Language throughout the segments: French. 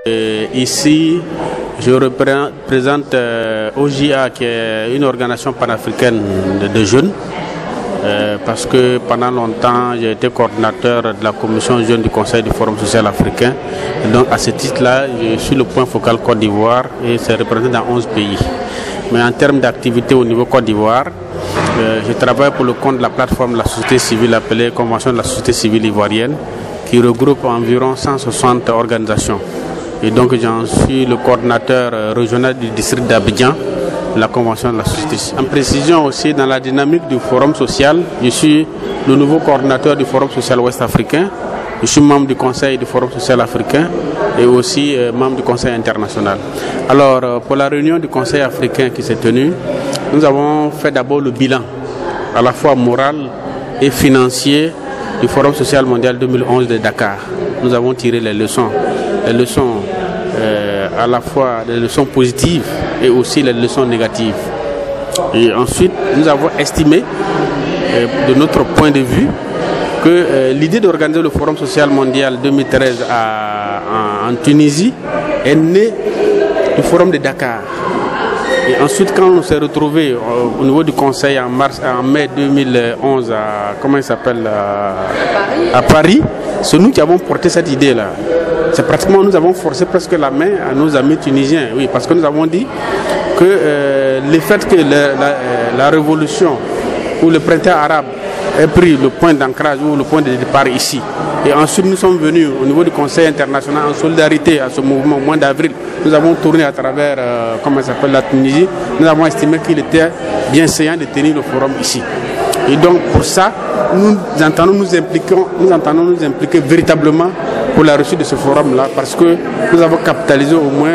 Ici, je représente OJA, qui est une organisation panafricaine de jeunes, parce que pendant longtemps, j'ai été coordinateur de la commission jeune du Conseil du Forum social africain. Et donc, à ce titre-là, je suis le point focal Côte d'Ivoire et c'est représenté dans 11 pays. Mais en termes d'activité au niveau Côte d'Ivoire, je travaille pour le compte de la plateforme de la société civile appelée Convention de la société civile ivoirienne, qui regroupe environ 160 organisations. Et donc j'en suis le coordinateur régional du district d'Abidjan, la Convention de la société civile. En précision aussi, dans la dynamique du Forum social, je suis le nouveau coordinateur du Forum social ouest africain. Je suis membre du Conseil du Forum social africain et aussi membre du Conseil international. Alors, pour la réunion du Conseil africain qui s'est tenue, nous avons fait d'abord le bilan, à la fois moral et financier, du Forum social mondial 2011 de Dakar. Nous avons tiré les leçons à la fois les leçons positives et aussi les leçons négatives. Et ensuite, nous avons estimé, de notre point de vue, que l'idée d'organiser le Forum social mondial 2013 en Tunisie est née du Forum de Dakar. Et ensuite, quand on s'est retrouvé au niveau du Conseil en mai 2011 à Paris, c'est nous qui avons porté cette idée-là. C'est pratiquement, nous avons forcé presque la main à nos amis tunisiens, oui, parce que nous avons dit que le fait que la révolution ou le printemps arabe ait pris le point d'ancrage ou le point de départ ici. Et ensuite, nous sommes venus au niveau du Conseil international en solidarité à ce mouvement au mois d'avril. Nous avons tourné à travers, la Tunisie. Nous avons estimé qu'il était bien séant de tenir le forum ici. Et donc, pour ça, nous entendons nous impliquer véritablement pour la réussite de ce forum-là, parce que nous avons capitalisé au moins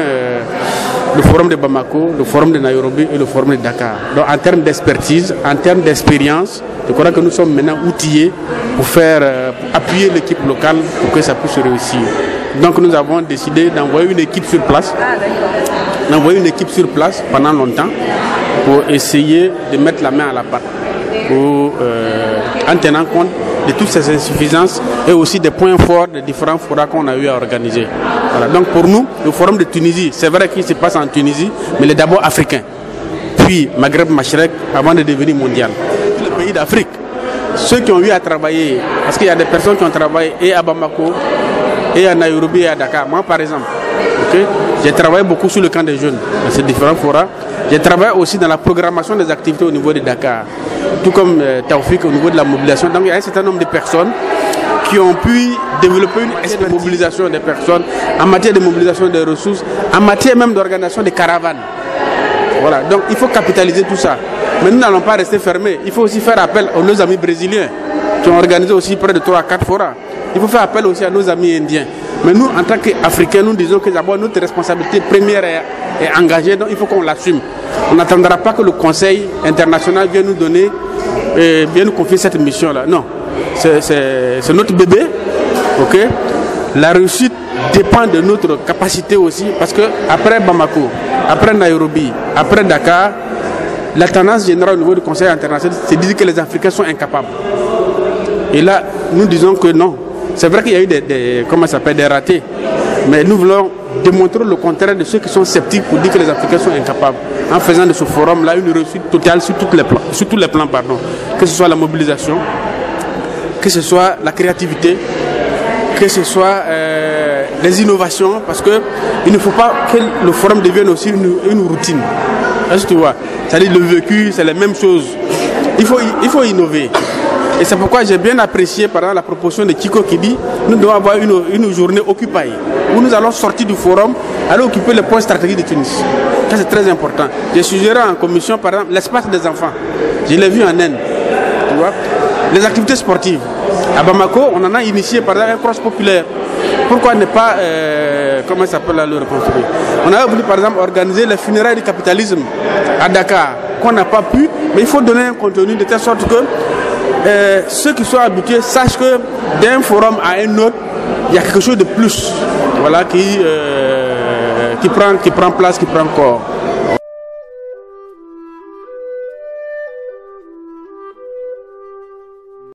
le forum de Bamako, le forum de Nairobi et le forum de Dakar. Donc, en termes d'expertise, en termes d'expérience, je crois que nous sommes maintenant outillés pour appuyer l'équipe locale pour que ça puisse réussir. Donc nous avons décidé d'envoyer une équipe sur place, pendant longtemps pour essayer de mettre la main à la pâte, en tenant compte de toutes ces insuffisances et aussi des points forts des différents forats qu'on a eu à organiser. Voilà. Donc pour nous, le forum de Tunisie, c'est vrai qu'il se passe en Tunisie, mais il est d'abord africain, puis Maghreb Machrek avant de devenir mondial. Les pays d'Afrique, ceux qui ont eu à travailler, parce qu'il y a des personnes qui ont travaillé et à Bamako, et à Nairobi et à Dakar. Moi, par exemple, j'ai travaillé beaucoup sur le camp des jeunes, dans ces différents forats. J'ai travaillé aussi dans la programmation des activités au niveau de Dakar, tout comme Taoufik au niveau de la mobilisation. Donc, il y a un certain nombre de personnes qui ont pu développer une espèce de mobilisation des personnes, en matière de mobilisation des ressources, en matière même d'organisation des caravanes. Voilà, donc il faut capitaliser tout ça. Mais nous n'allons pas rester fermés. Il faut aussi faire appel à nos amis brésiliens, qui ont organisé aussi près de 3 à 4 forats. Il faut faire appel aussi à nos amis indiens. Mais nous, en tant qu'Africains, nous disons que d'abord notre responsabilité première est engagée, donc il faut qu'on l'assume. On n'attendra pas que le Conseil international vienne nous donner, vienne nous confier cette mission-là. Non, c'est notre bébé. Ok. La réussite dépend de notre capacité aussi, parce que après Bamako, après Nairobi, après Dakar, la tendance générale au niveau du Conseil international, c'est de dire que les Africains sont incapables. Et là, nous disons que non. C'est vrai qu'il y a eu des ratés, mais nous voulons démontrer le contraire de ceux qui sont sceptiques pour dire que les Africains sont incapables, en faisant de ce forum-là une réussite totale sur tous les plans, que ce soit la mobilisation, que ce soit la créativité, que ce soit les innovations, parce qu'il ne faut pas que le forum devienne aussi une routine. Est-ce que tu vois? C'est-à-dire le vécu, c'est la même chose. Il faut innover. Et c'est pourquoi j'ai bien apprécié par exemple la proposition de Kiko qui dit nous devons avoir une journée occupée où nous allons sortir du forum, aller occuper les points stratégiques de Tunis. Ça c'est très important. J'ai suggéré en commission par exemple l'espace des enfants. Je l'ai vu en Inde. Tu vois? Les activités sportives. À Bamako, on en a initié par exemple un cross populaire. Pourquoi ne pas le reconstruire? On a voulu par exemple organiser les funérailles du capitalisme à Dakar, qu'on n'a pas pu, mais il faut donner un contenu de telle sorte que ceux qui sont habitués sachent que d'un forum à un autre, il y a quelque chose de plus, voilà, qui prend place, qui prend corps.